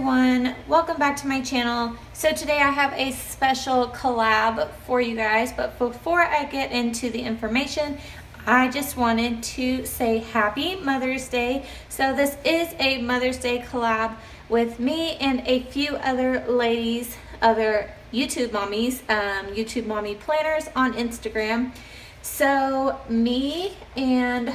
everyone, welcome back to my channel. So today I have a special collab for you guys, but before I get into the information, I just wanted to say happy Mother's Day. So this is a Mother's Day collab with me and a few other ladies, other YouTube mommies, YouTube mommy planners on Instagram. So me and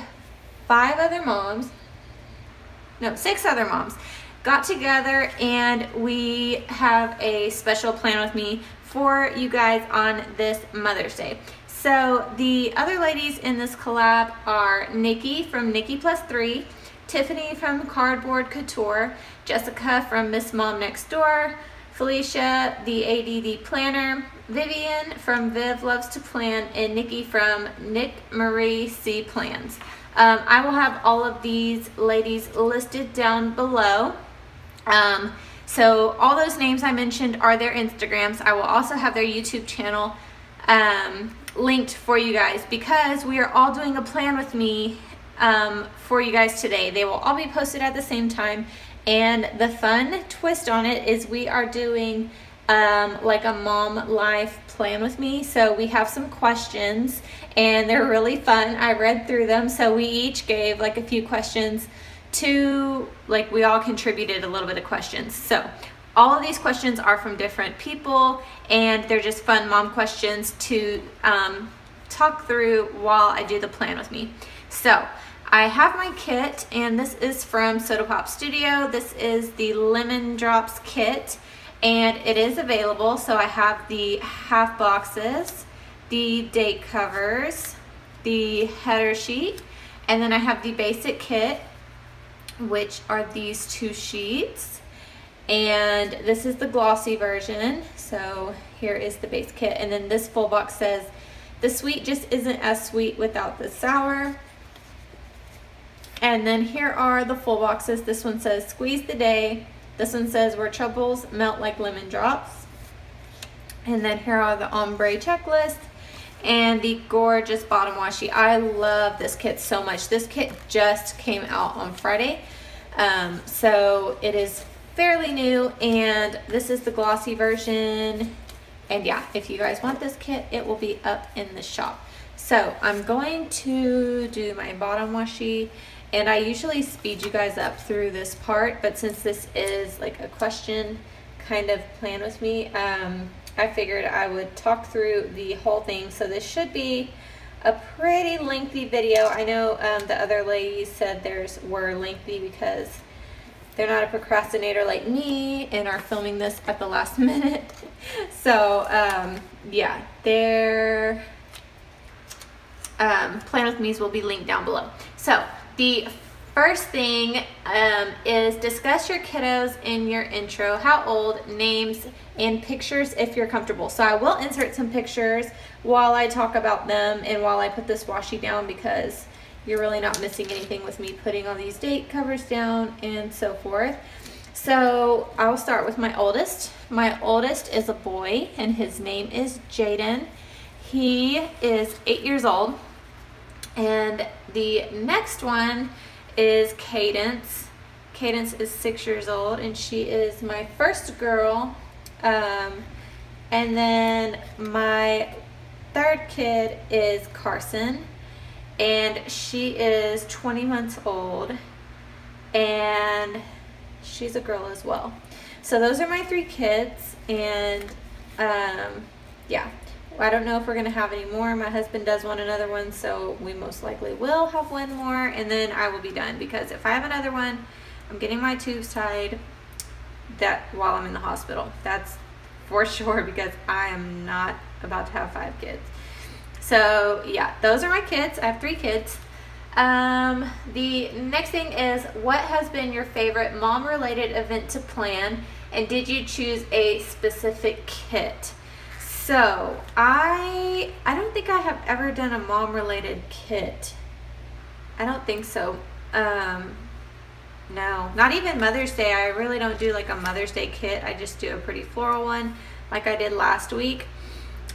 six other moms got together and we have a special plan with me for you guys on this Mother's Day. So the other ladies in this collab are Niki from Niki Plus 3, Tiffany from Cardboard Couture, Jessica from Miss Mom Next Door, Felicia, the ADD Planner, Vivian from Viv Loves to Plan, and Nikki from Nick Marie C Plans. I will have all of these ladies listed down below. So all those names I mentioned are their Instagrams. I will also have their YouTube channel linked for you guys because we are all doing a plan with me for you guys today. They will all be posted at the same time, and the fun twist on it is we are doing like a mom life plan with me. So we have some questions and they're really fun. I read through them, so we each gave like a few questions to, like, we all contributed a little bit of questions. So all of these questions are from different people and they're just fun mom questions to talk through while I do the plan with me. So I have my kit, and this is from Soda Pop Studio. This is the Lemon Drops kit, and it is available. So I have the half boxes, the date covers, the header sheet, and then I have the basic kit, which are these two sheets, and this is the glossy version. So here is the base kit, and then this full box says the sweet just isn't as sweet without the sour. And then here are the full boxes. This one says squeeze the day. This one says where troubles melt like lemon drops. And then here are the ombre checklist and the gorgeous bottom washi. I love this kit so much. This kit just came out on Friday. So it is fairly new, and this is the glossy version. And yeah, if you guys want this kit, it will be up in the shop. So I'm going to do my bottom washi, and I usually speed you guys up through this part, but since this is like a question kind of plan with me, I figured I would talk through the whole thing. So this should be a pretty lengthy video. I know the other ladies said theirs were lengthy because they're not a procrastinator like me and are filming this at the last minute. So yeah, their plan with me's will be linked down below. So the first thing is discuss your kiddos in your intro, how old, names, and pictures if you're comfortable. So I will insert some pictures while I talk about them and while I put this washi down, because you're really not missing anything with me putting all these date covers down and so forth. So I'll start with my oldest. My oldest is a boy and his name is Jaden. He is 8 years old. And the next one is Cadence. Cadence is 6 years old, and she is my first girl. And then my third kid is Carson, and she is 20 months old, and she's a girl as well. So those are my three kids, and yeah. I don't know if we're gonna have any more. My husband does want another one, so we most likely will have one more, and then I will be done, because if I have another one, I'm getting my tubes tied while I'm in the hospital. That's for sure, because I am not about to have 5 kids. So yeah, those are my kids. I have 3 kids. The next thing is, what has been your favorite mom-related event to plan, and did you choose a specific kit? So I don't think I have ever done a mom-related kit. I don't think so. No, not even Mother's Day. I really don't do like a Mother's Day kit. I just do a pretty floral one like I did last week.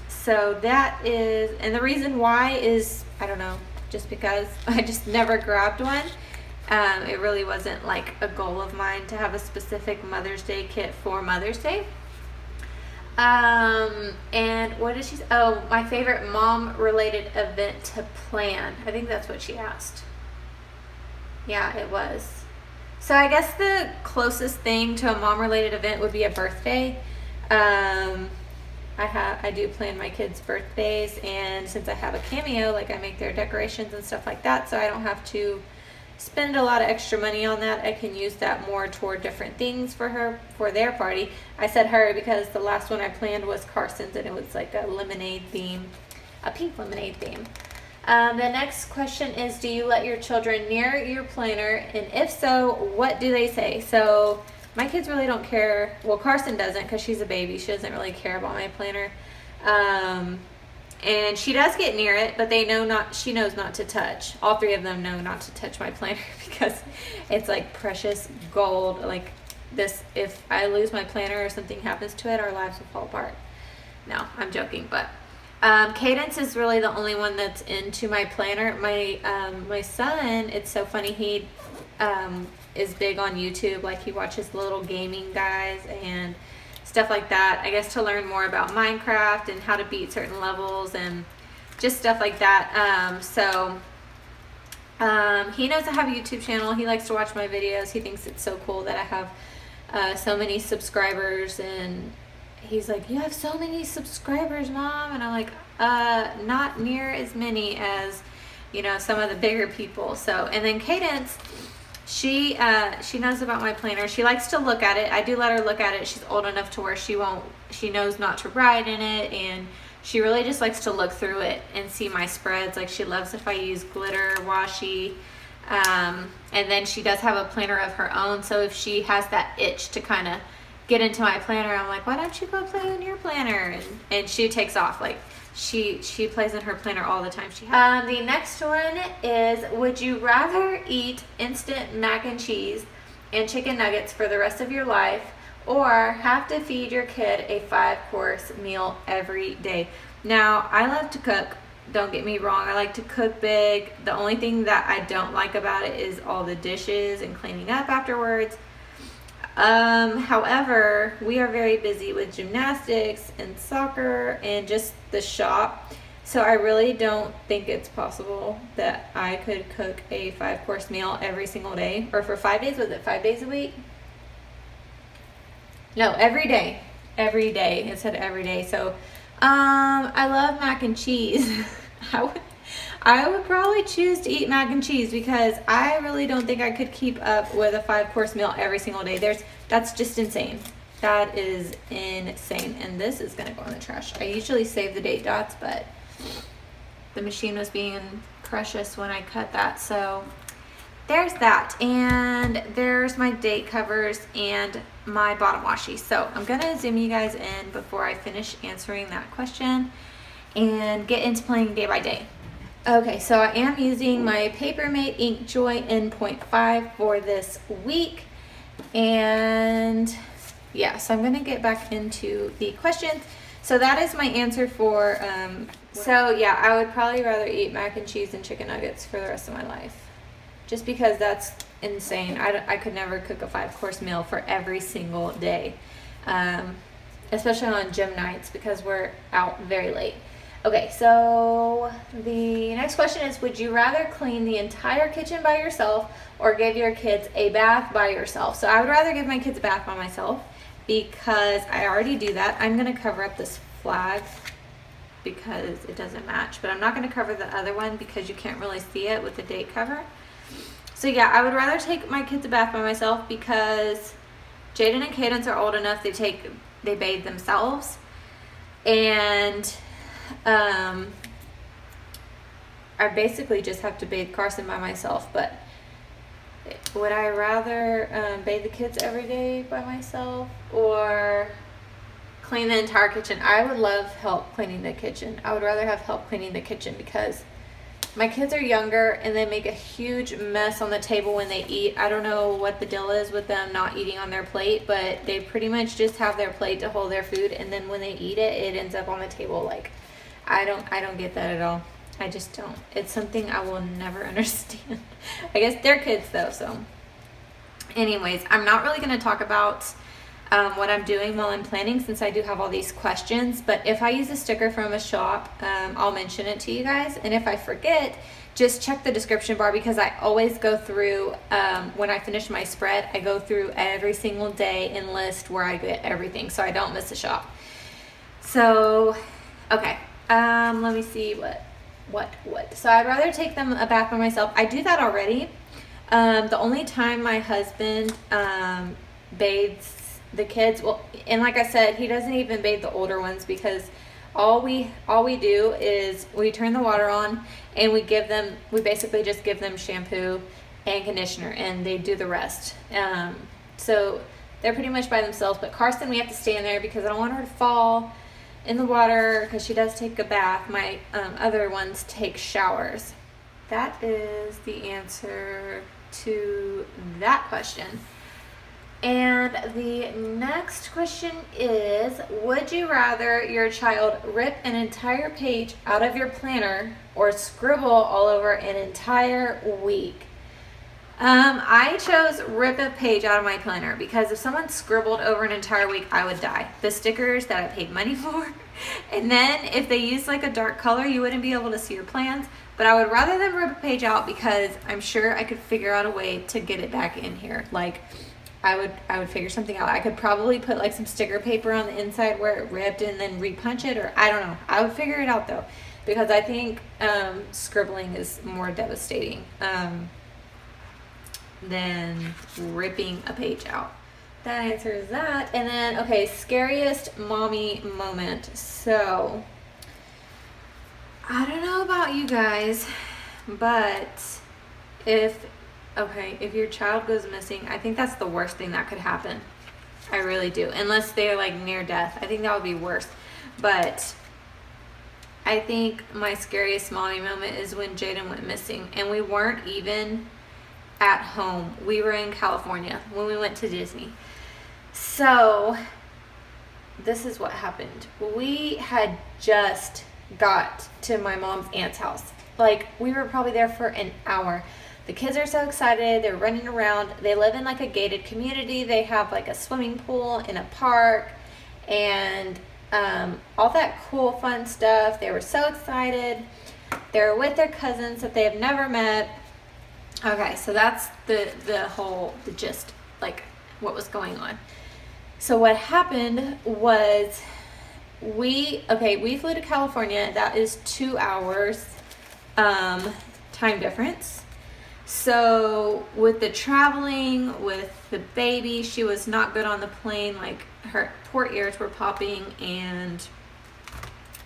So that is, and the reason why is, I don't know, just because I just never grabbed one. It really wasn't like a goal of mine to have a specific Mother's Day kit for Mother's Day. And what did she say? Oh, my favorite mom related event to plan. I think that's what she asked. Yeah, it was. So I guess the closest thing to a mom related event would be a birthday. I do plan my kids' birthdays, and since I have a Cameo, like I make their decorations and stuff like that, so I don't have to spend a lot of extra money on that. I can use that more toward different things for their party. I said her because the last one I planned was Carson's, and it was like a lemonade theme, a pink lemonade theme. The next question is, do you let your children near your planner, and if so, what do they say? So my kids really don't care. Well, Carson doesn't because she's a baby. She doesn't really care about my planner. And she does get near it, but she knows not to touch. All three of them know not to touch my planner because it's like precious gold. Like this, if I lose my planner or something happens to it, our lives will fall apart. No, I'm joking, but Cadence is really the only one that's into my planner. My son, it's so funny, he is big on YouTube. Like he watches little gaming guys and stuff like that, I guess, to learn more about Minecraft and how to beat certain levels and just stuff like that. He knows I have a YouTube channel. He likes to watch my videos. He thinks it's so cool that I have so many subscribers, and he's like, you have so many subscribers, Mom. And I'm like, not near as many as, you know, some of the bigger people. So, and then Cadence, she knows about my planner. She likes to look at it. I do let her look at it. She's old enough to where she knows not to write in it, and she really just likes to look through it and see my spreads. Like she loves if I use glitter washi. And then she does have a planner of her own, so if she has that itch to kind of get into my planner, I'm like, why don't you go play in your planner? And she takes off. Like she plays in her planner all the time. The next one is, would you rather eat instant mac and cheese and chicken nuggets for the rest of your life, or have to feed your kid a 5-course meal every day? Now, I love to cook. Don't get me wrong. I like to cook big. The only thing that I don't like about it is all the dishes and cleaning up afterwards. However, we are very busy with gymnastics and soccer and just the shop. So I really don't think it's possible that I could cook a 5-course meal every single day, or for 5 days. Was it 5 days a week? No, every day. Every day. It said every day. So, I love mac and cheese. I would probably choose to eat mac and cheese because I really don't think I could keep up with a 5-course meal every single day. That's just insane. That is insane. And this is gonna go in the trash. I usually save the date dots, but the machine was being precious when I cut that. So there's that. And there's my date covers and my bottom washi. So I'm gonna zoom you guys in before I finish answering that question and get into playing day by day. Okay, so I am using my Papermate Ink Joy N.5 for this week. And yeah, so I'm gonna get back into the questions. So that is my answer for, so yeah, I would probably rather eat mac and cheese and chicken nuggets for the rest of my life. Just because that's insane. I could never cook a 5-course meal for every single day. Especially on gym nights because we're out very late. Okay, so the next question is, would you rather clean the entire kitchen by yourself or give your kids a bath by yourself? So I would rather give my kids a bath by myself because I already do that. I'm going to cover up this flag because it doesn't match, but I'm not going to cover the other one because you can't really see it with the date cover. So yeah, I would rather take my kids a bath by myself because Jaden and Cadence are old enough, they bathe themselves. And I basically just have to bathe Carson by myself. But would I rather bathe the kids every day by myself or clean the entire kitchen? I would love help cleaning the kitchen. I would rather have help cleaning the kitchen because my kids are younger and they make a huge mess on the table when they eat. I don't know what the deal is with them not eating on their plate, but they pretty much just have their plate to hold their food, and then when they eat it, it ends up on the table. Like, I don't get that at all. I just don't. It's something I will never understand. I guess they're kids though, so. Anyways, I'm not really going to talk about what I'm doing while I'm planning, since I do have all these questions. But if I use a sticker from a shop, I'll mention it to you guys. And if I forget, just check the description bar, because I always go through, when I finish my spread, I go through every single day and list where I get everything, so I don't miss a shop. So, okay, let me see what. So I'd rather take them a bath by myself. I do that already. The only time my husband bathes the kids, well, and like I said, he doesn't even bathe the older ones, because all we do is we turn the water on and we basically just give them shampoo and conditioner, and they do the rest. So they're pretty much by themselves. But Carson, we have to stay in there because I don't want her to fall in the water, because she does take a bath. My other ones take showers. That is the answer to that question. And the next question is, would you rather your child rip an entire page out of your planner or scribble all over an entire week? I chose rip a page out of my planner, because if someone scribbled over an entire week, I would die. The stickers that I paid money for, and then if they used like a dark color, you wouldn't be able to see your plans. But I would rather them rip a page out, because I'm sure I could figure out a way to get it back in here. Like I would figure something out. I could probably put like some sticker paper on the inside where it ripped and then repunch it, or I don't know. I would figure it out though, because I think scribbling is more devastating than ripping a page out. That answers that. And then, okay, scariest mommy moment. So I don't know about you guys, but if your child goes missing, I think that's the worst thing that could happen. I really do. Unless they're like near death. I think that would be worse. But I think my scariest mommy moment is when Jaden went missing, and we weren't even at home. We were in California when we went to Disney. So this is what happened. We had just got to my mom's aunt's house. Like, we were probably there for an hour. The kids are so excited. They're running around. They live in like a gated community. They have like a swimming pool in a park and all that cool fun stuff. They were so excited. They're with their cousins that they have never met. Okay, so that's the gist, like what was going on. So what happened was we flew to California. That is 2 hours time difference. So with the traveling, with the baby, she was not good on the plane. Like, her poor ears were popping and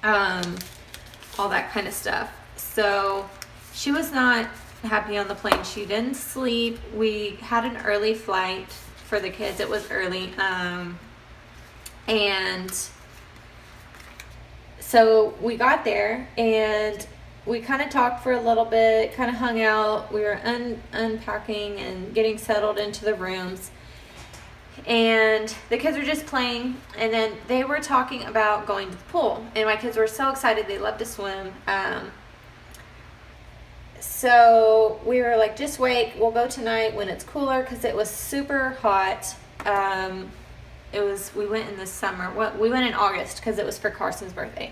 all that kind of stuff. So she was not happy on the plane. She didn't sleep. We had an early flight for the kids. It was early. And so we got there and we kind of talked for a little bit, kind of hung out. We were unpacking and getting settled into the rooms. And the kids were just playing. And then they were talking about going to the pool. And my kids were so excited. They love to swim. So we were like, just wait. We'll go tonight when it's cooler, because it was super hot. We went in the summer. We went in August because it was for Carson's birthday.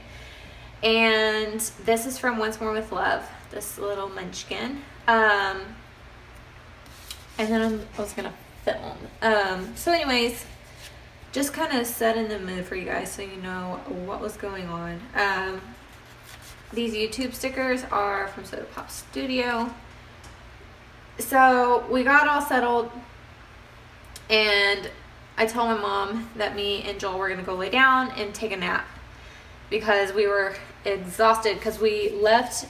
And this is from Once More with Love, this little munchkin. And then I was gonna film. So anyways, just kind of set in the mood for you guys so you know what was going on. These YouTube stickers are from Soda Pop Studio. So we got all settled, and I told my mom that me and Joel were gonna go lay down and take a nap, because we were exhausted, because we left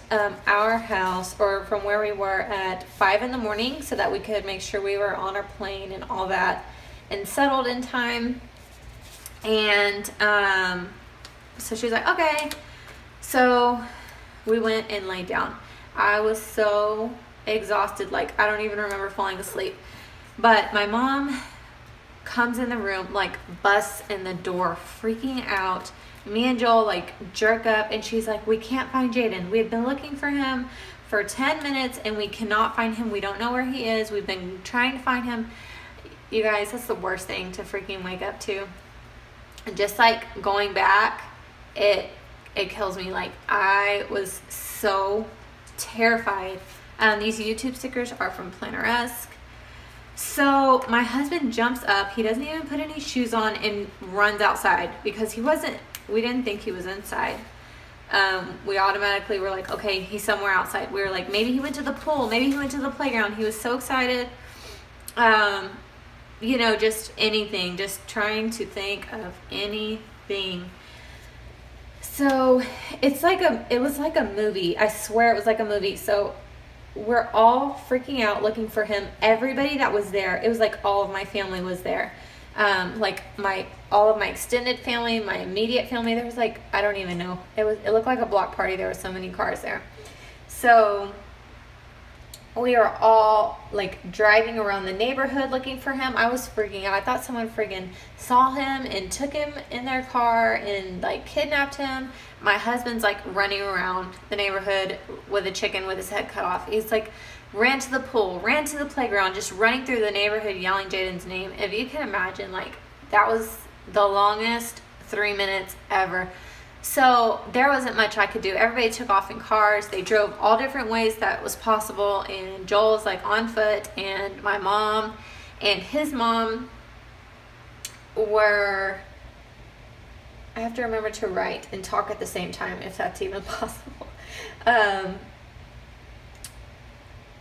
our house, or from where we were, at 5 in the morning so that we could make sure we were on our plane and all that and settled in time. And so she was like, okay. So we went and laid down. I was so exhausted, like I don't even remember falling asleep. But my mom comes in the room, like busts in the door, freaking out. Me and Joel like jerk up, and she's like, we can't find Jaden. We've been looking for him for 10 minutes and we cannot find him. We don't know where he is. We've been trying to find him. You guys, that's the worst thing to freaking wake up to. And just like going back, it kills me. Like, I was so terrified. These YouTube stickers are from Planner-esque. So my husband jumps up. He doesn't even put any shoes on and runs outside because we didn't think he was inside. We automatically were like, okay, he's somewhere outside. We were like, maybe he went to the pool. Maybe he went to the playground. He was so excited. You know, just anything, just trying to think of anything. So it was like a movie. I swear it was like a movie. So we're all freaking out looking for him. Everybody that was there, it was like all of my family was there. Like all of my extended family, my immediate family. There was like, I don't even know. It looked like a block party. There were so many cars there. So we are all like driving around the neighborhood looking for him. I was freaking out. I thought someone friggin' saw him and took him in their car and like kidnapped him. My husband's like running around the neighborhood with a chicken with his head cut off. He's like ran to the pool, ran to the playground, just running through the neighborhood yelling Jaden's name. If you can imagine, like, that was the longest 3 minutes ever. So there wasn't much I could do. Everybody took off in cars. They drove all different ways that was possible, and Joel was like on foot, and my mom and his mom were, I have to remember to write and talk at the same time if that's even possible.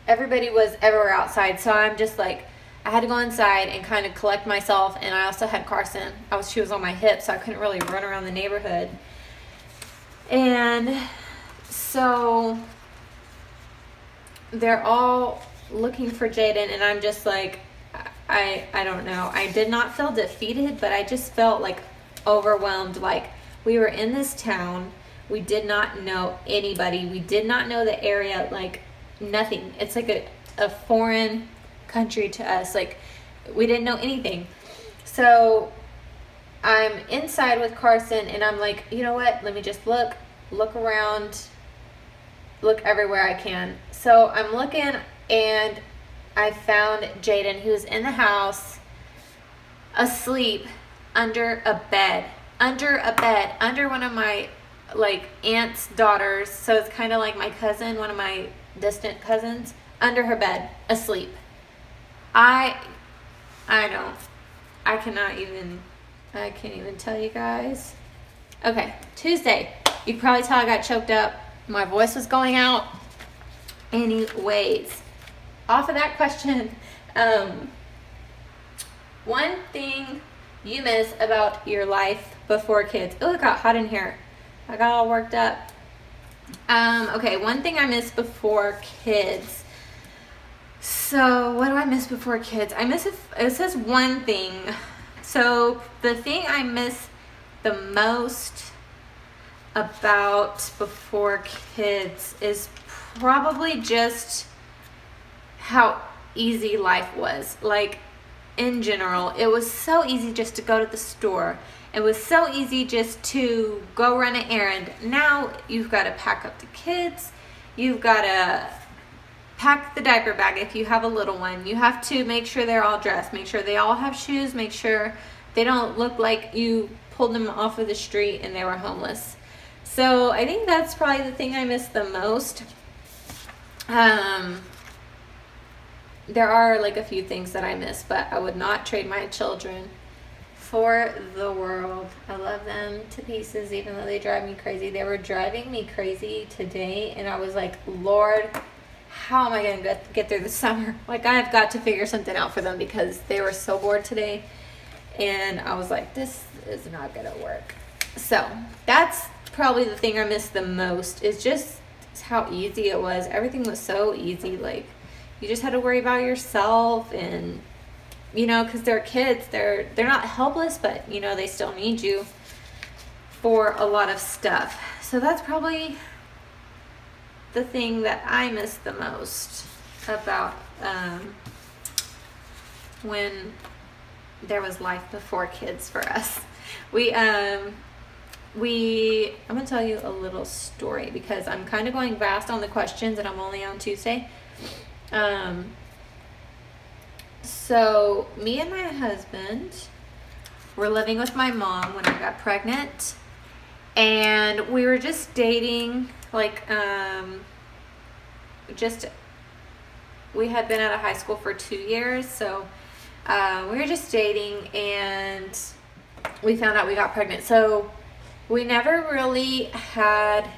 Everybody was everywhere outside, so I'm just like, I had to go inside and kind of collect myself, and I also had Carson. She was on my hip, so I couldn't really run around the neighborhood. And so they're all looking for Jaden, and I'm just like, I don't know. I did not feel defeated, but I just felt like overwhelmed. Like, we were in this town. We did not know anybody. We did not know the area, like nothing. It's like a foreign country to us. Like, we didn't know anything. So I'm inside with Carson, and I'm like, you know what? Let me just look around, look everywhere I can. So I'm looking, and I found Jaden. He was in the house, asleep under a bed, under one of my like aunt's daughters. So it's kind of like my cousin, one of my distant cousins, under her bed, asleep. I can't even tell you guys. Okay, Tuesday. You can probably tell I got choked up. My voice was going out. Anyways, off of that question, one thing you miss about your life before kids. Oh, it got hot in here. I got all worked up. Okay, one thing I miss before kids. So what do I miss before kids? It says one thing. So the thing I miss the most about before kids is probably just how easy life was. Like, in general, it was so easy just to go to the store. It was so easy just to go run an errand. Now you've got to pack up the kids. You've got to pack the diaper bag if you have a little one. You have to make sure they're all dressed. Make sure they all have shoes. Make sure they don't look like you pulled them off of the street and they were homeless. So I think that's probably the thing I miss the most. There are like a few things that I miss, but I would not trade my children for the world. I love them to pieces, even though they drive me crazy. They were driving me crazy today, and I was like, Lord, how am I going to get through the summer? Like, I've got to figure something out for them because they were so bored today. And I was like, this is not going to work. So that's probably the thing I miss the most, is just how easy it was. Everything was so easy. Like, you just had to worry about yourself, and you know, because they're kids, they're not helpless, but you know, they still need you for a lot of stuff. So that's probably the thing that I miss the most about when there was life before kids for us. I'm gonna tell you a little story because I'm kind of going fast on the questions and I'm only on Tuesday. So me and my husband were living with my mom when I got pregnant, and we were just dating, like, we had been out of high school for 2 years, so we were just dating, and we found out we got pregnant. So we never really had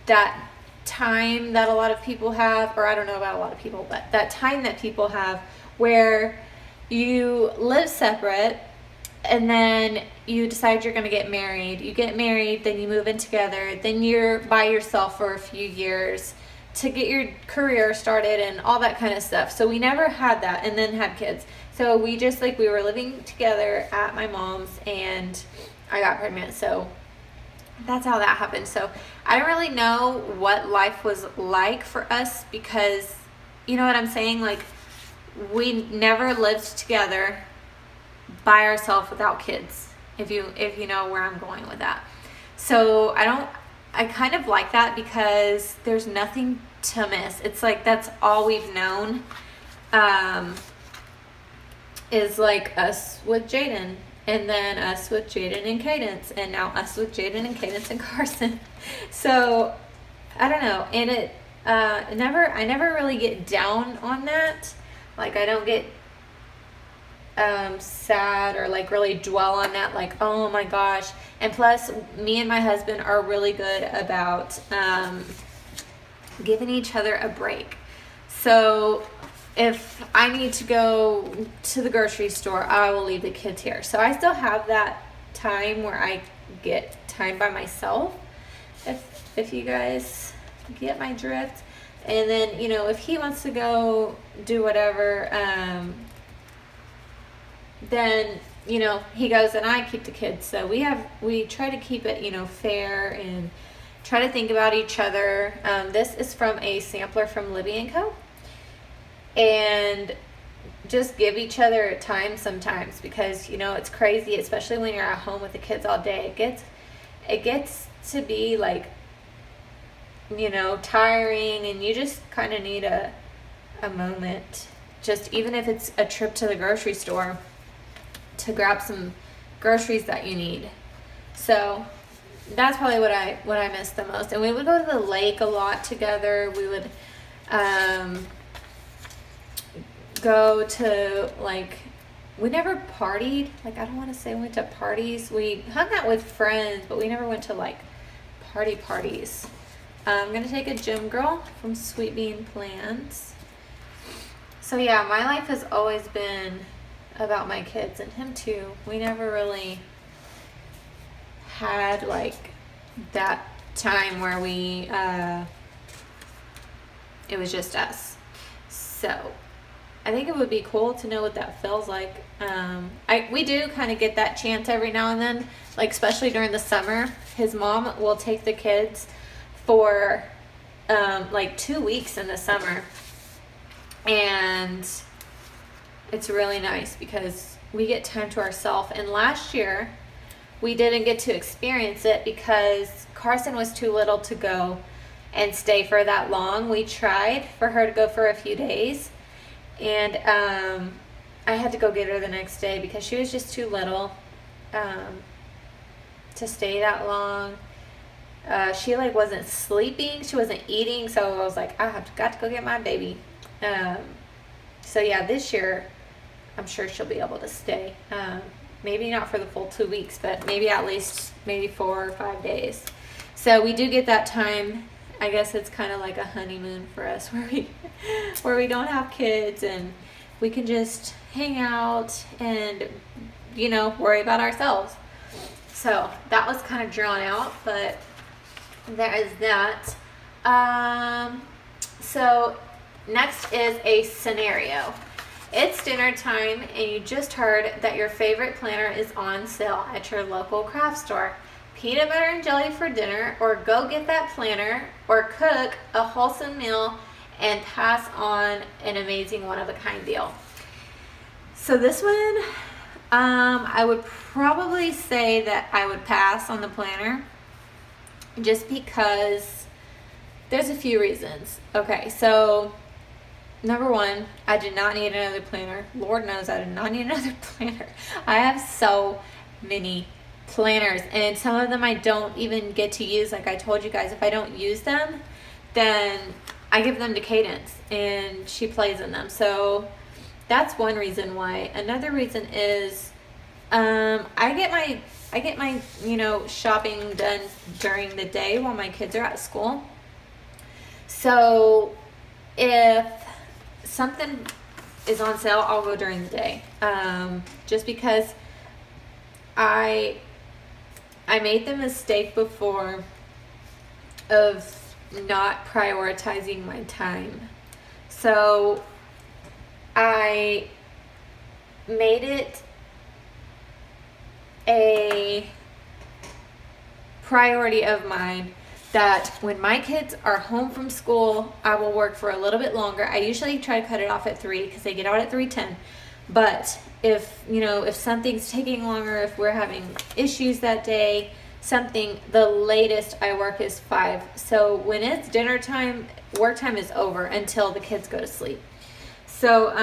that time that a lot of people have, or I don't know about a lot of people, but that time that people have where you live separate and then you decide you're going to get married. You get married, then you move in together, then you're by yourself for a few years to get your career started and all that kind of stuff. So we never had that, and then had kids. So we just, like, we were living together at my mom's and I got pregnant. So that's how that happened. So I don't really know what life was like for us because, you know what I'm saying? Like, we never lived together by ourselves without kids, if you know where I'm going with that. So I kind of like that because there's nothing to miss. It's like that's all we've known, is like us with Jaden, and then us with Jaden and Cadence, and now us with Jaden and Cadence and Carson. So I don't know, and I never really get down on that. Like, I don't get sad or like really dwell on that, like, oh my gosh. And plus, me and my husband are really good about giving each other a break. So if I need to go to the grocery store, I will leave the kids here. So I still have that time where I get time by myself, if you guys get my drift. And then, you know, if he wants to go do whatever, then, you know, he goes and I keep the kids. So we try to keep it, you know, fair and try to think about each other. This is from a sampler from Libby & Co. And just give each other time sometimes, because, you know, it's crazy, especially when you're at home with the kids all day. It gets to be like, you know, tiring, and you just kind of need a moment, just even if it's a trip to the grocery store to grab some groceries that you need. So that's probably what I miss the most. And we would go to the lake a lot together. We would go to, like, we never partied. Like, I don't want to say we went to parties. We hung out with friends, but we never went to, like, parties. I'm going to take a Gym Girl from Sweet Bean Plans. So yeah, my life has always been about my kids, and him too. We never really had like that time where we, it was just us. So I think it would be cool to know what that feels like. We do kind of get that chance every now and then, like especially during the summer. His mom will take the kids for like 2 weeks in the summer, and it's really nice because we get time to ourselves. And last year we didn't get to experience it because Carson was too little to go and stay for that long. We tried for her to go for a few days, and I had to go get her the next day because she was just too little to stay that long. She like wasn't sleeping, she wasn't eating, so I was like, got to go get my baby. So yeah, this year I'm sure she'll be able to stay. Maybe not for the full 2 weeks, but maybe at least maybe 4 or 5 days. So we do get that time. I guess it's kind of like a honeymoon for us, where we don't have kids and we can just hang out and, you know, worry about ourselves. So that was kind of drawn out, but there is that. So next is a scenario. It's dinner time and you just heard that your favorite planner is on sale at your local craft store. Peanut butter and jelly for dinner, or go get that planner, or cook a wholesome meal and pass on an amazing one-of-a-kind deal. So this one, I would probably say that I would pass on the planner just because there's a few reasons. Okay, so number one, I did not need another planner. Lord knows I did not need another planner. I have so many planners, and some of them I don't even get to use. Like I told you guys, if I don't use them, then I give them to Cadence and she plays in them. So that's one reason why. Another reason is I get my shopping done during the day while my kids are at school. So if something is on sale, I'll go during the day. Just because I made the mistake before of not prioritizing my time. So I made it a priority of mine that when my kids are home from school, I will work for a little bit longer. I usually try to cut it off at 3 because they get out at 3:10. But if something's taking longer, if we're having issues that day, the latest I work is 5. So when it's dinner time, work time is over until the kids go to sleep. So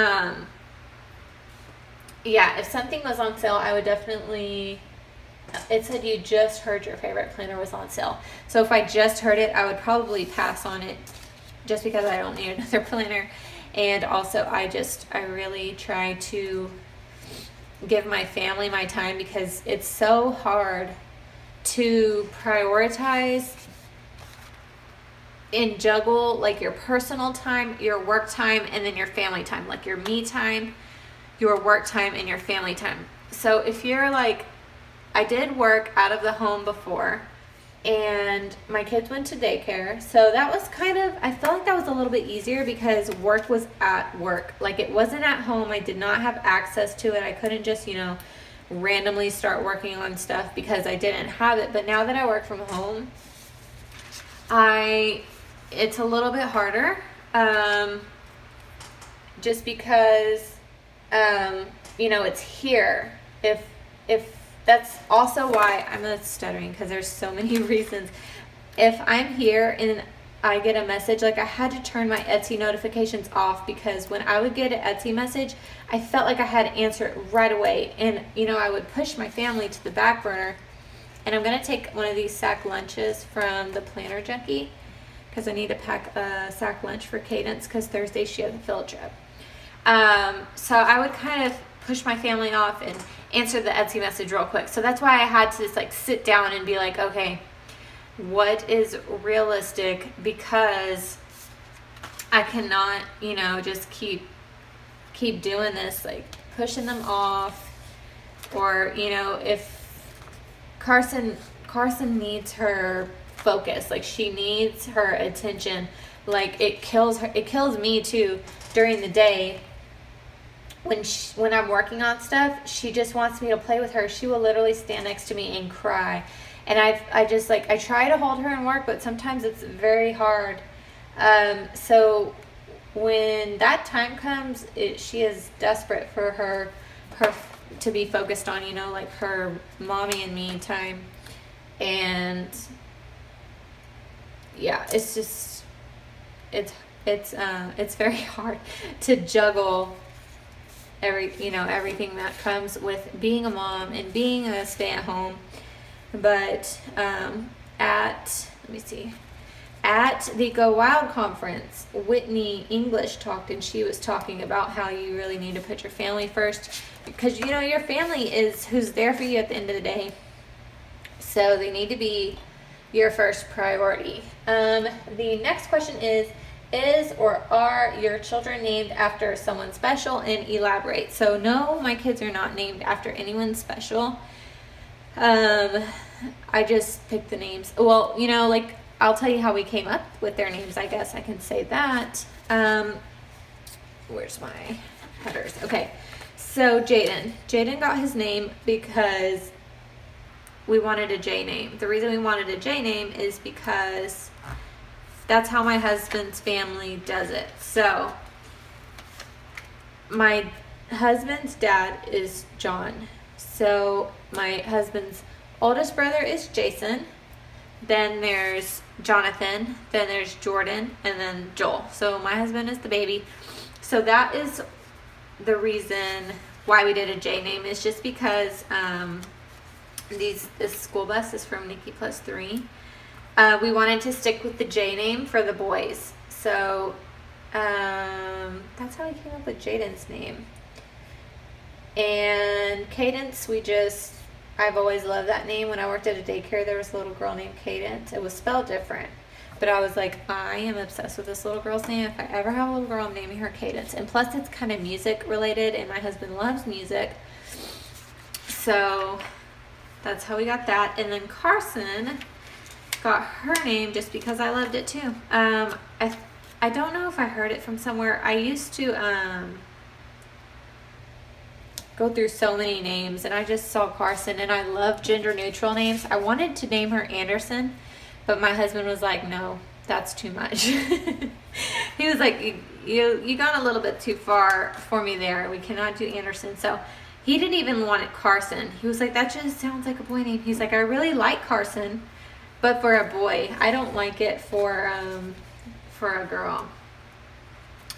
yeah, if something was on sale, I would definitely, it said you just heard your favorite planner was on sale. So if I just heard it, I would probably pass on it just because I don't need another planner. And also I really try to give my family my time because it's so hard to prioritize and juggle like your personal time, your work time, and then your family time, like your me time, your work time, and your family time. So if you're like, I did work out of the home before and my kids went to daycare. So that was I felt like that was a little bit easier because work was at work. Like it wasn't at home. I did not have access to it. I couldn't just, randomly start working on stuff because I didn't have it. But now that I work from home, it's a little bit harder. Just because, it's here. If that's also why I'm stuttering because there's so many reasons. If I'm here and I get a message, like I had to turn my Etsy notifications off because when I would get an Etsy message, I felt like I had to answer it right away. And, I would push my family to the back burner. And I'm going to take one of these sack lunches from the Planner Junkie because I need to pack a sack lunch for Cadence because Thursday she has a field trip. So I would kind of push my family off and answer the Etsy message real quick. So that's why I had to just sit down and be like, okay, what is realistic, because I cannot, just keep doing this, like pushing them off. Or, if Carson needs her focus, like she needs her attention, like it kills me too during the day. When I'm working on stuff, she just wants me to play with her. She will literally stand next to me and cry. And I try to hold her and work, but sometimes it's very hard. So when that time comes, she is desperate for her to be focused on, like her mommy and me time. And yeah, it's just, it's very hard to juggle everything that comes with being a mom and being a stay-at-home. But at the Go Wild conference, Whitney English talked, and she was talking about how you really need to put your family first, because your family is who's there for you at the end of the day. So they need to be your first priority. The next question is or are your children named after someone special, and elaborate. So no, my kids are not named after anyone special. I just picked the names. Well, like I'll tell you how we came up with their names. I guess I can say that. Where's my headers? Okay. So Jaden got his name because we wanted a J name. The reason we wanted a J name is because that's how my husband's family does it. So my husband's dad is John. So my husband's oldest brother is Jason. Then there's Jonathan. Then there's Jordan. And then Joel. So my husband is the baby. So that is the reason why we did a J name, is just because this school bus is from Niki plus 3. We wanted to stick with the J name for the boys. So that's how we came up with Jaden's name. And Cadence, I've always loved that name. When I worked at a daycare, there was a little girl named Cadence. It was spelled different. But I was like, I am obsessed with this little girl's name. If I ever have a little girl, I'm naming her Cadence. And plus, it's kind of music related, and my husband loves music. So that's how we got that. And then Carson got her name just because I loved it too. I don't know if I heard it from somewhere. I used to go through so many names, and I just saw Carson, and I love gender neutral names. I wanted to name her Anderson, but my husband was like, no, that's too much. He was like, you gone a little bit too far for me there. We cannot do Anderson. So he didn't even want it Carson. He was like, that just sounds like a boy name. He's like, I really like Carson, but for a boy, I don't like it for a girl.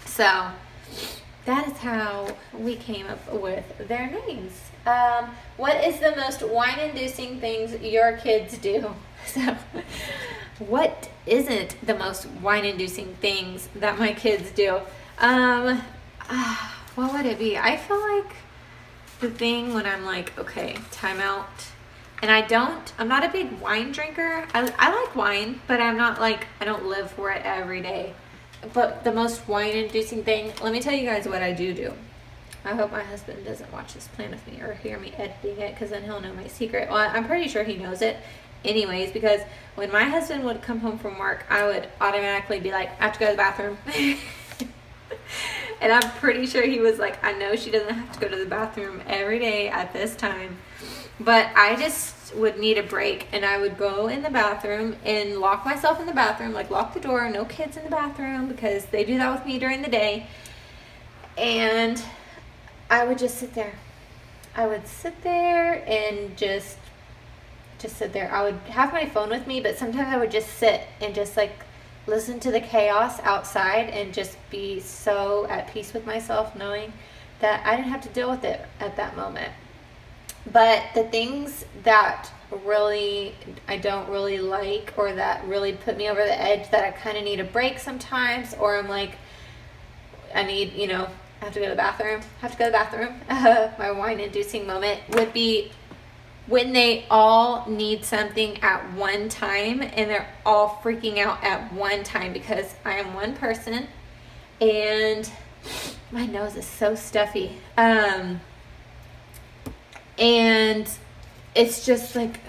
So that is how we came up with their names. What is the most wine-inducing things your kids do? So, what isn't the most wine-inducing things that my kids do? What would it be? I feel like the thing when I'm like, okay, time out. And I'm not a big wine drinker. I like wine, but I'm not like, I don't live for it every day. But the most wine-inducing thing, let me tell you guys what I do. I hope my husband doesn't watch this plan with me or hear me editing it, because then he'll know my secret. Well, I'm pretty sure he knows it anyways, because when my husband would come home from work, I would automatically be like, I have to go to the bathroom. And I'm pretty sure he was like, I know she doesn't have to go to the bathroom every day at this time, but I just would need a break, and I would go in the bathroom and lock myself in the bathroom, like lock the door, no kids in the bathroom, because they do that with me during the day. And I would just sit there. I would sit there and just sit there. I would have my phone with me, but sometimes I would just sit and just like listen to the chaos outside and just be so at peace with myself, knowing that I didn't have to deal with it at that moment. But the things that really I don't really like, or that really put me over the edge, that I kind of need a break sometimes, or I'm like, I need, I have to go to the bathroom, my wine-inducing moment would be when they all need something at one time, and they're all freaking out at one time, because I am one person and my nose is so stuffy. And it's just like,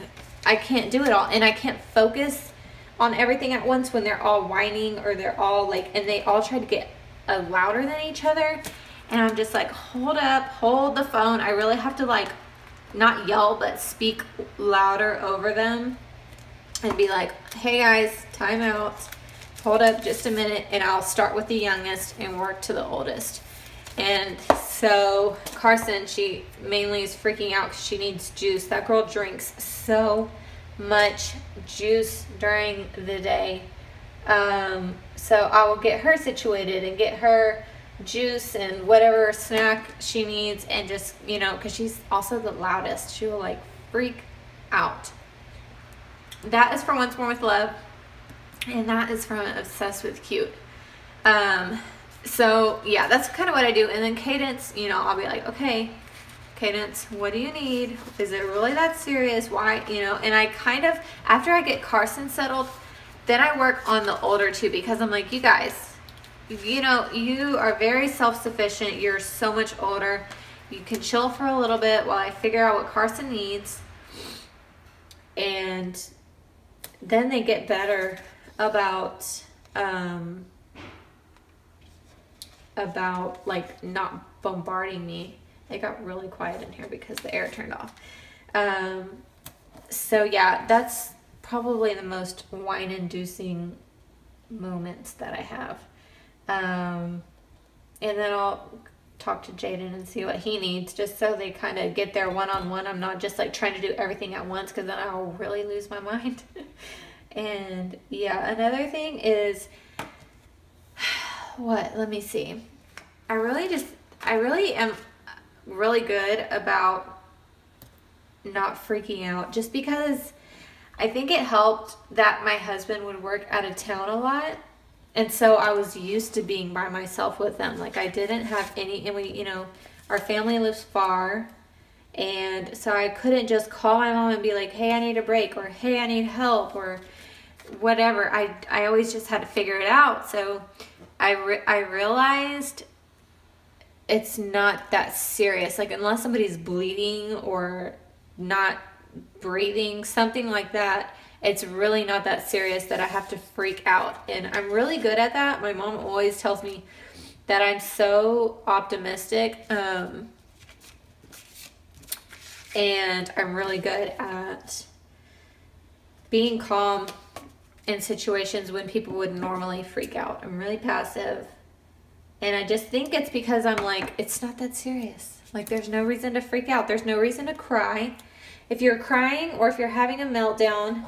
I can't do it all, and I can't focus on everything at once when they're all whining, or they're all like, and they all try to get louder than each other, and I'm just like, hold up, hold the phone. I really have to like not yell, but speak louder over them and be like, hey guys, time out, hold up just a minute, and I'll start with the youngest and work to the oldest. And so Carson, she mainly is freaking out because she needs juice. That girl drinks so much juice during the day. So I will get her situated and get her juice and whatever snack she needs, and just, because she's also the loudest. She will like freak out. That is from Once More with Love, and that is from Obsessed with Cute. So yeah, that's kind of what I do. And then Cadence, I'll be like, okay, Cadence, what do you need? Is it really that serious? Why? And I kind of, after I get Carson settled, then I work on the older two, because I'm like, you guys, you are very self-sufficient. You're so much older. You can chill for a little bit while I figure out what Carson needs. And then they get better about like not bombarding me. It got really quiet in here because the air turned off. So yeah, that's probably the most wine-inducing moments that I have. And then I'll talk to Jaden and see what he needs, just so they kind of get their one-on-one. I'm not just like trying to do everything at once, because then I'll really lose my mind. And yeah, another thing is, let me see. I really am really good about not freaking out, just because I think it helped that my husband would work out of town a lot. And so I was used to being by myself with them. Like, I didn't have any, and we, our family lives far. And so I couldn't just call my mom and be like, hey, I need a break, or hey, I need help, or whatever. I always just had to figure it out. So I realized it's not that serious. Like, unless somebody's bleeding or not breathing, something like that, it's really not that serious that I have to freak out. And I'm really good at that. My mom always tells me that I'm so optimistic. And I'm really good at being calm in situations when people would normally freak out. I'm really passive. And I just think it's because I'm like, it's not that serious. Like, there's no reason to freak out. There's no reason to cry. If you're crying or if you're having a meltdown,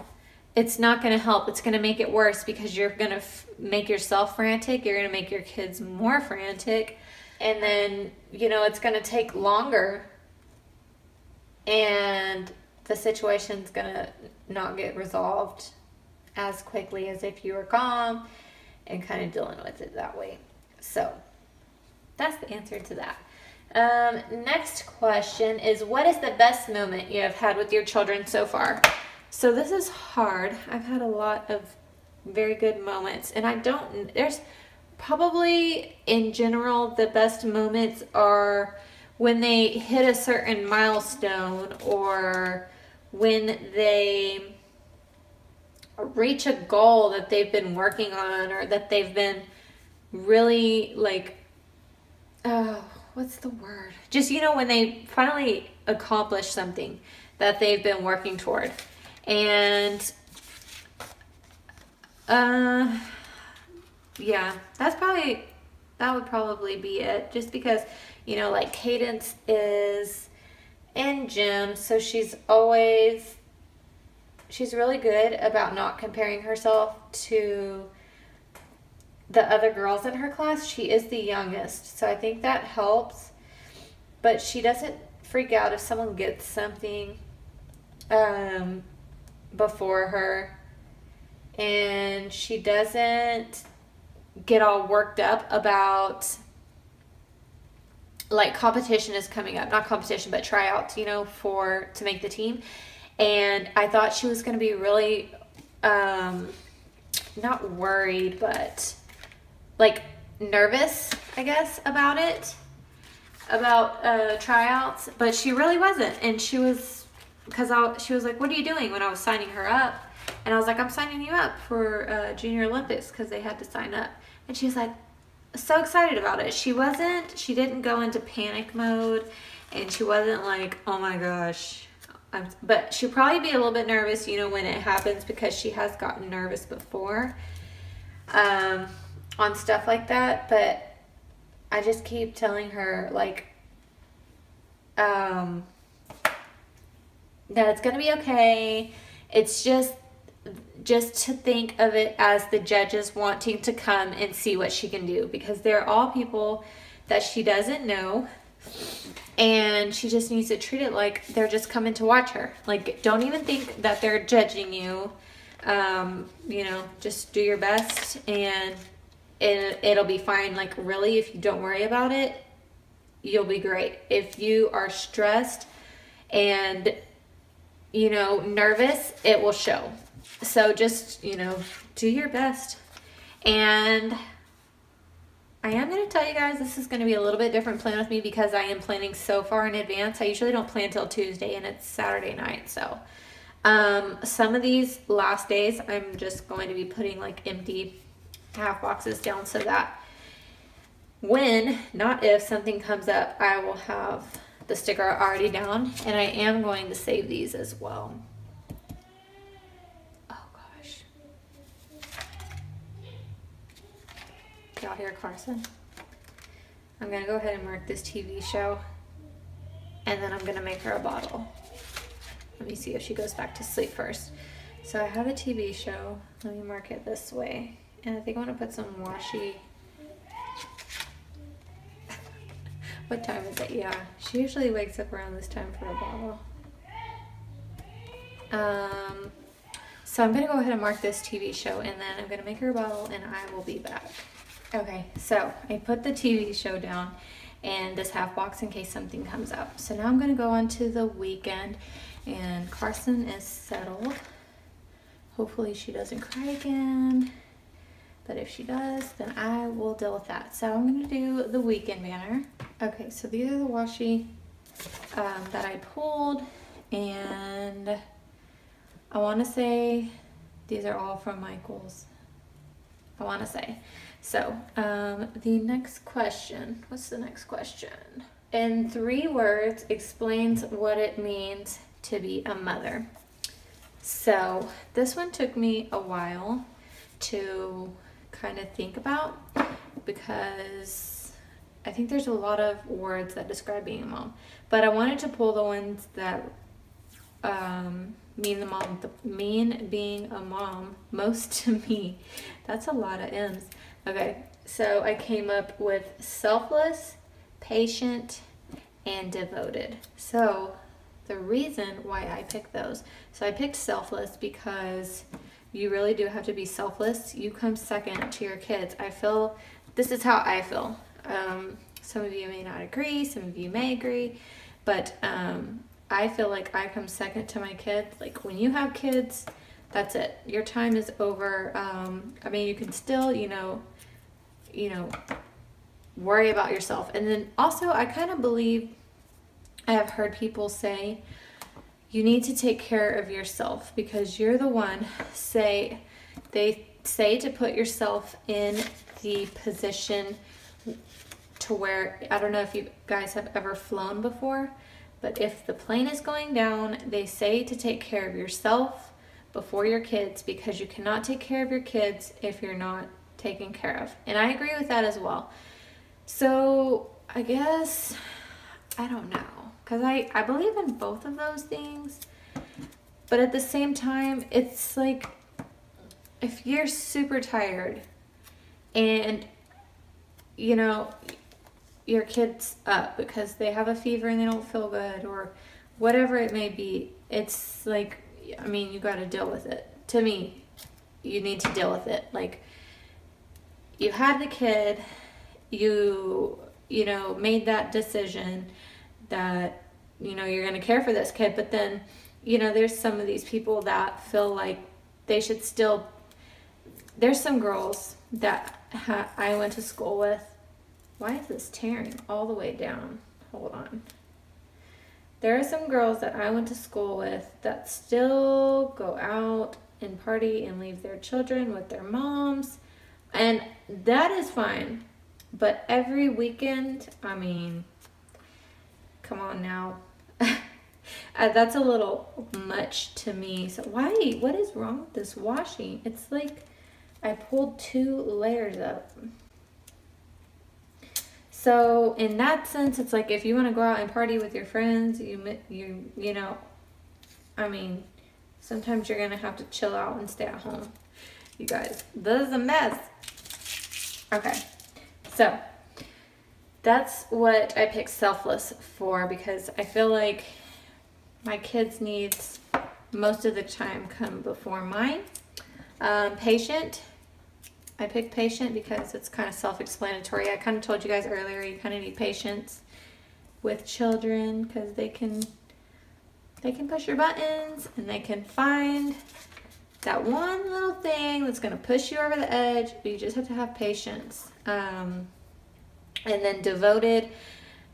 it's not going to help. It's going to make it worse, because you're going to make yourself frantic. You're going to make your kids more frantic. And then, it's going to take longer. And the situation's going to not get resolved as quickly as if you were calm and kind of dealing with it that way. So that's the answer to that. Next question is, what is the best moment you have had with your children so far? So this is hard. I've had a lot of very good moments, and there's probably, in general, the best moments are when they hit a certain milestone, or when they reach a goal that they've been working on, or that they've been really like, what's the word? Just, when they finally accomplish something that they've been working toward. And, yeah, that would probably be it. Just because, like, Cadence is in gym, so she's really good about not comparing herself to the other girls in her class. She is the youngest, so I think that helps. But she doesn't freak out if someone gets something before her, and she doesn't get all worked up about, like, competition is coming up. Not competition, but tryouts, to make the team. And I thought she was going to be really not worried, but like nervous, I guess, about tryouts, but she really wasn't. And she was like, what are you doing, when I was signing her up? And I was like, I'm signing you up for Junior Olympics, because they had to sign up. And she was like, so excited about it. She didn't go into panic mode, and she wasn't like, oh my gosh. But she'll probably be a little bit nervous, when it happens, because she has gotten nervous before on stuff like that. But I just keep telling her, like, that it's going to be okay. It's just to think of it as the judges wanting to come and see what she can do, because they're all people that she doesn't know, and she just needs to treat it like they're just coming to watch her. Like, don't even think that they're judging you. Just do your best, and it'll be fine. Like, really, if you don't worry about it, you'll be great. If you are stressed and nervous, it will show. So just, do your best. And I am going to tell you guys, this is going to be a little bit different plan with me, because I am planning so far in advance. I usually don't plan till Tuesday, and it's Saturday night. So some of these last days, I'm just going to be putting like empty half boxes down, so that when, not if, something comes up, I will have the sticker already down. And I am going to save these as well. Oh gosh. Y'all hear Carson? I'm gonna go ahead and mark this TV show, and then I'm gonna make her a bottle. Let me see if she goes back to sleep first. So I have a TV show. Let me mark it this way. And I think I want to put some washi. What time is it? Yeah, she usually wakes up around this time for a bottle. So I'm gonna go ahead and mark this TV show, and then I'm gonna make her a bottle, and I will be back. Okay, so I put the TV show down and this half box in case something comes up. So now I'm gonna go on to the weekend, and Carson is settled. Hopefully she doesn't cry again, but if she does, then I will deal with that. So I'm gonna do the weekend banner. Okay, so these are the washi that I pulled, and I wanna say these are all from Michael's. I wanna say. So the next question, what's the next question? In 3 words, explains what it means to be a mother. So this one took me a while to kind of think about, because I think there's a lot of words that describe being a mom, but I wanted to pull the ones that mean being a mom most to me. That's a lot of M's. Okay, so I came up with selfless, patient, and devoted. So the reason why I picked those, so I picked selfless because you really do have to be selfless. You come second to your kids. I feel, this is how I feel. Some of you may not agree, some of you may agree, but I feel like I come second to my kids. Like when you have kids, that's it. Your time is over. I mean, you can still, you know, worry about yourself. And then also I kind of believe, I have heard people say, you need to take care of yourself because you're the one, they say to put yourself in the position to where, I don't know if you guys have ever flown before, but if the plane is going down, they say to take care of yourself before your kids, because you cannot take care of your kids if you're not taken care of. And I agree with that as well. So I guess, I don't know, because I believe in both of those things, but at the same time, it's like, if you're super tired and, you know, your kid's up because they have a fever and they don't feel good or whatever it may be, it's like, I mean, you got to deal with it. To me, you need to deal with it. Like, you had the kid, you know, made that decision that, you know, you're going to care for this kid, but then, you know, there's some of these people that feel like they should still, there's some girls that I went to school with. Why is this tearing all the way down? Hold on. There are some girls that I went to school with that still go out and party and leave their children with their moms, and that is fine. But every weekend, I mean, come on now. That's a little much to me. So why? What is wrong with this washing? It's like I pulled 2 layers up. So in that sense, it's like if you want to go out and party with your friends, you know, I mean, sometimes you're gonna have to chill out and stay at home. You guys, this is a mess. Okay, so that's what I picked selfless for, because I feel like my kids' needs most of the time come before mine. Patient. I picked patient because it's kind of self-explanatory. I kind of told you guys earlier, you kind of need patience with children because they can push your buttons and they can find that one little thing that's going to push you over the edge, but you just have to have patience. And then devoted,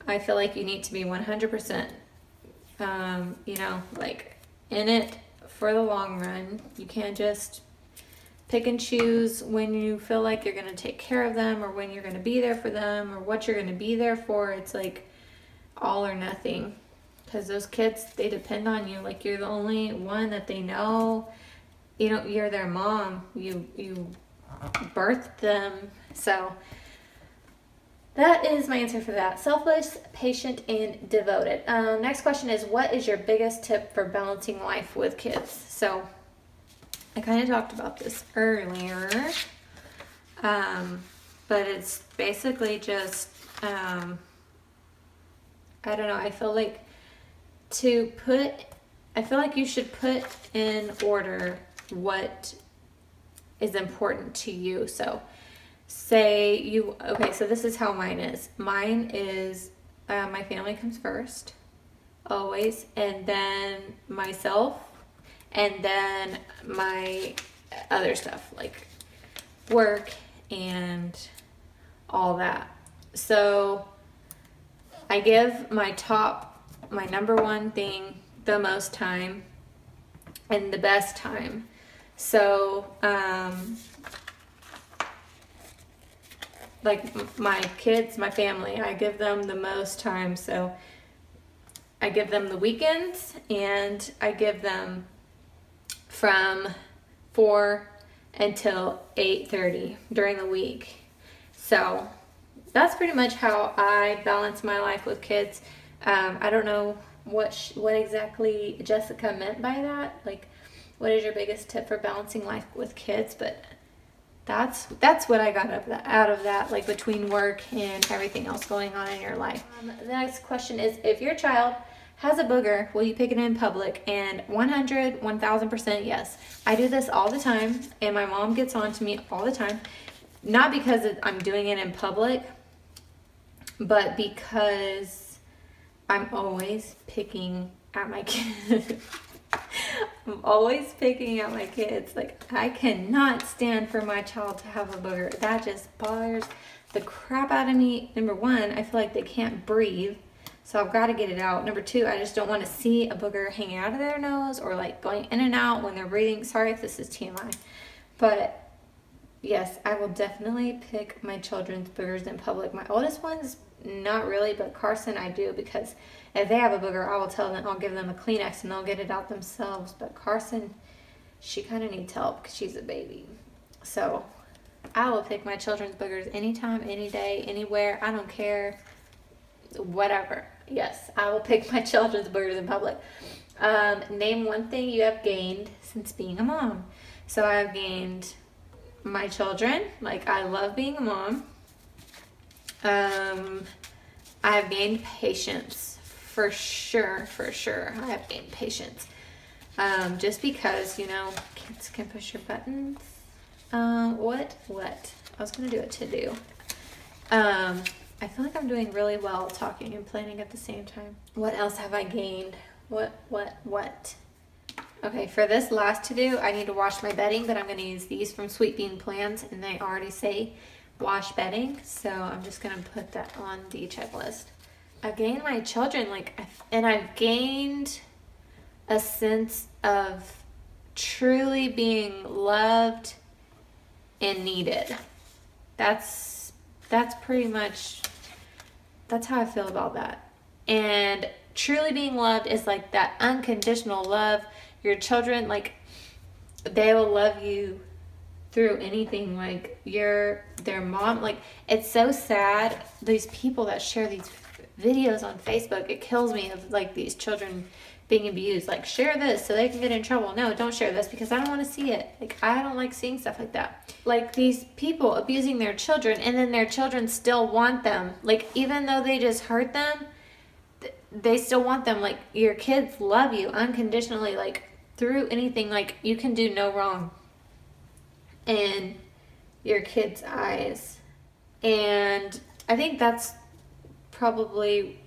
I feel like you need to be 100%, you know, like in it for the long run. You can't just pick and choose when you feel like you're going to take care of them or when you're going to be there for them or what you're going to be there for. It's like all or nothing, because those kids, they depend on you. Like, you're the only one that they know. You know, you're their mom. You birthed them. So that is my answer for that. Selfless, patient, and devoted. Next question is, what is your biggest tip for balancing life with kids? So I kind of talked about this earlier, but it's basically just, I don't know, I feel like you should put in order what is important to you. So so this is how mine is. Mine is, my family comes first, always, and then myself, and then my other stuff, like work and all that. So I give my number one thing the most time and the best time. So, like my kids, my family, I give them the most time. So I give them the weekends, and I give them from 4 until 8:30 during the week. So that's pretty much how I balance my life with kids. I don't know what exactly Jessica meant by that. Like, what is your biggest tip for balancing life with kids? But that's what I got out of that, like between work and everything else going on in your life. The next question is, if your child has a booger, will you pick it in public? And 1000% yes. I do this all the time, and my mom gets on to me all the time. Not because I'm doing it in public, but because I'm always picking at my kids. I'm always picking at my kids. Like, I cannot stand for my child to have a booger. That just bothers the crap out of me. Number one, I feel like they can't breathe, so I've got to get it out. Number two, I just don't want to see a booger hanging out of their nose or like going in and out when they're breathing. Sorry if this is TMI, but yes, I will definitely pick my children's boogers in public. My oldest ones, not really, but Carson I do, because if they have a booger, I will tell them, I'll give them a Kleenex and they'll get it out themselves. But Carson, she kind of needs help because she's a baby. So I will pick my children's boogers anytime, any day, anywhere. I don't care, whatever. Yes, I will pick my children's boogers in public. Name one thing you have gained since being a mom. So I've gained my children. Like, I love being a mom. I've gained patience. For sure. I have gained patience. Just because, you know, kids can push your buttons. What? I was going to do a to-do. I feel like I'm doing really well talking and planning at the same time. What else have I gained? What? Okay, for this last to-do, I need to wash my bedding, but I'm going to use these from Sweet Bean Plans, and they already say wash bedding, so I'm just going to put that on the checklist. I've gained my children, and I've gained a sense of truly being loved and needed. That's pretty much, that's how I feel about that. And truly being loved is like that unconditional love. Your children, like, they will love you through anything. Like, their mom, like, it's so sad, these people that share these videos on Facebook, it kills me, of like these children being abused. Like, share this so they can get in trouble. No, don't share this because I don't want to see it. Like, I don't like seeing stuff like that. Like, these people abusing their children, and then their children still want them. Like, even though they just hurt them, they still want them. Like, your kids love you unconditionally, like, through anything. Like, you can do no wrong in your kids' eyes. And I think that's probably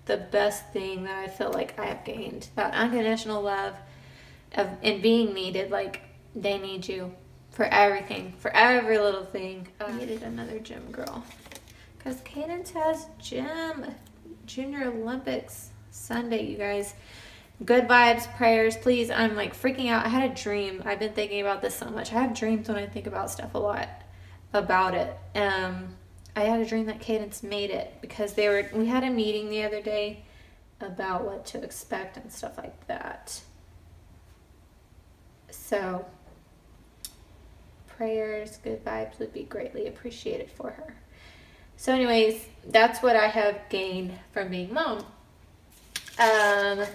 the best thing that I feel like I have gained. That unconditional love and being needed. Like, they need you for everything, for every little thing. I needed another gym girl because Cadence has gym. Junior Olympics Sunday, you guys. Good vibes, prayers, please. I'm like freaking out. I had a dream. I've been thinking about this so much. I have dreams when I think about stuff a lot about it. I had a dream that Cadence made it because we had a meeting the other day about what to expect and stuff like that. So prayers, good vibes would be greatly appreciated for her. So anyways, that's what I have gained from being mom. And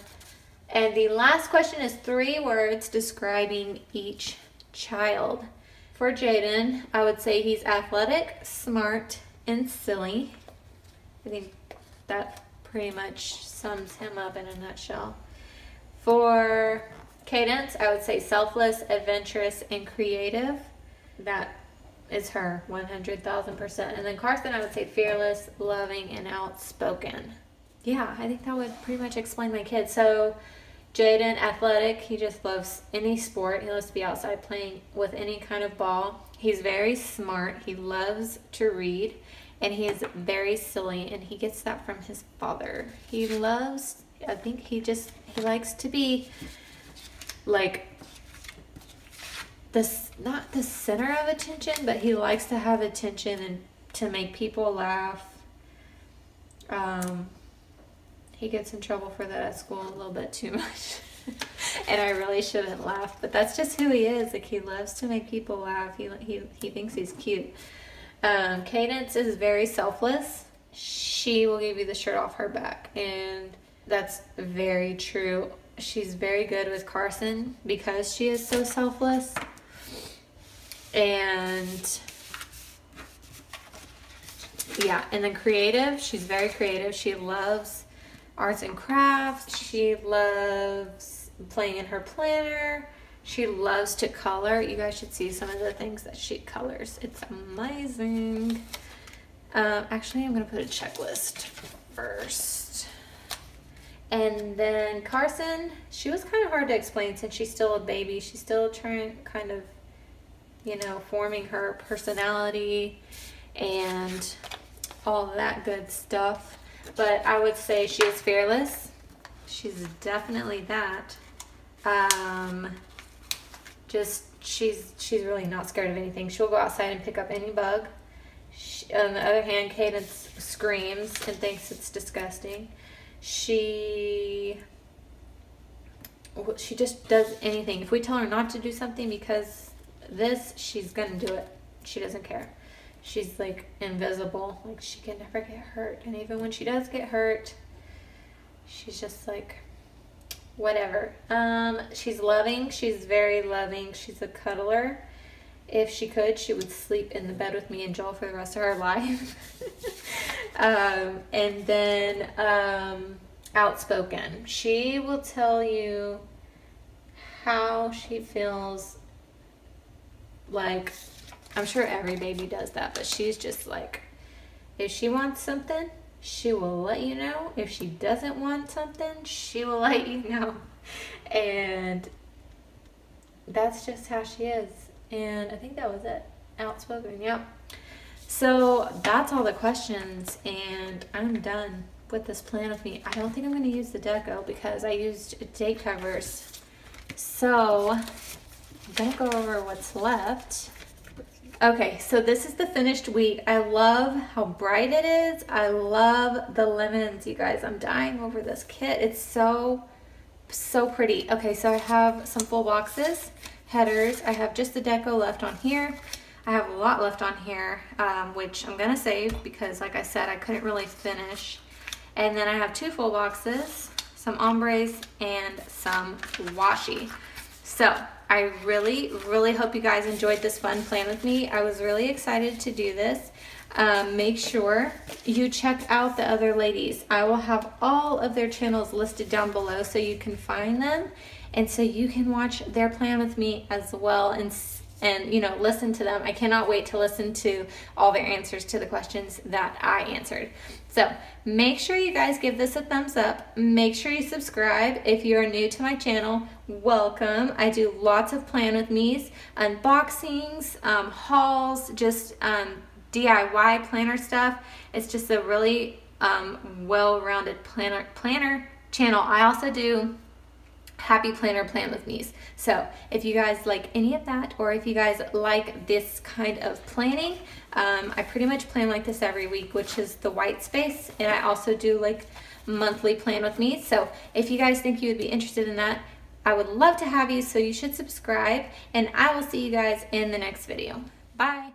the last question is 3 words describing each child. For Jaden, I would say he's athletic, smart, and silly. I think that pretty much sums him up in a nutshell. For Cadence, I would say selfless, adventurous, and creative. That is her 100,000%. And then Carson, I would say fearless, loving, and outspoken. Yeah, I think that would pretty much explain my kid. So Jaden, athletic, he just loves any sport. He loves to be outside playing with any kind of ball. He's very smart. He loves to read. And he is very silly, and he gets that from his father. He loves, I think he likes to be like this, not the center of attention, but he likes to have attention and to make people laugh. He gets in trouble for that at school a little bit too much. And I really shouldn't laugh, but that's just who he is. Like, he loves to make people laugh. He thinks he's cute. Cadence is very selfless. She will give you the shirt off her back, and that's very true. She's very good with Carson because she is so selfless. And yeah, and then creative, she's very creative. She loves arts and crafts. She loves playing in her planner. She loves to color. You guys should see some of the things that she colors. It's amazing. Actually, I'm going to put a checklist first. And then Carson, she was kind of hard to explain since she's still a baby. She's still trying, kind of, you know, forming her personality and all that good stuff. But I would say she is fearless. She's definitely that. She's really not scared of anything. She'll go outside and pick up any bug. On the other hand, Cadence screams and thinks it's disgusting. She just does anything. If we tell her not to do something because this, she's gonna do it. She doesn't care. She's like invisible. Like, she can never get hurt. And even when she does get hurt, she's just like, whatever. She's loving. She's very loving. She's a cuddler. If she could, she would sleep in the bed with me and Joel for the rest of her life. And then outspoken. She will tell you how she feels. Like, I'm sure every baby does that, but she's just like, if she wants something, she will let you know. If she doesn't want something, she will let you know. And that's just how she is. And I think that was it. Outspoken, yep. So that's all the questions, and I'm done with this plan with me. I don't think I'm going to use the deco because I used date covers. So I'm going to go over what's left. Okay, so this is the finished week. I love how bright it is. I love the lemons, you guys. I'm dying over this kit. It's so pretty. Okay, so I have some full boxes, headers. I have just the deco left on here. I have a lot left on here, which I'm gonna save because, like I said, I couldn't really finish. And then I have 2 full boxes, some ombres, and some washi. So I really hope you guys enjoyed this fun plan with me. I was really excited to do this. Make sure you check out the other ladies. I will have all of their channels listed down below so you can find them, and so you can watch their plan with me as well, and you know, listen to them. I cannot wait to listen to all their answers to the questions that I answered. So make sure you guys give this a thumbs up. Make sure you subscribe if you are new to my channel. Welcome. I do lots of plan with me's, unboxings, hauls, just DIY planner stuff. It's just a really well-rounded planner channel. I also do happy planner plan with me's. So if you guys like any of that, or if you guys like this kind of planning, I pretty much plan like this every week, which is the white space, and I also do like monthly plan with me. So if you guys think you would be interested in that, I would love to have you, so you should subscribe, and I will see you guys in the next video. Bye.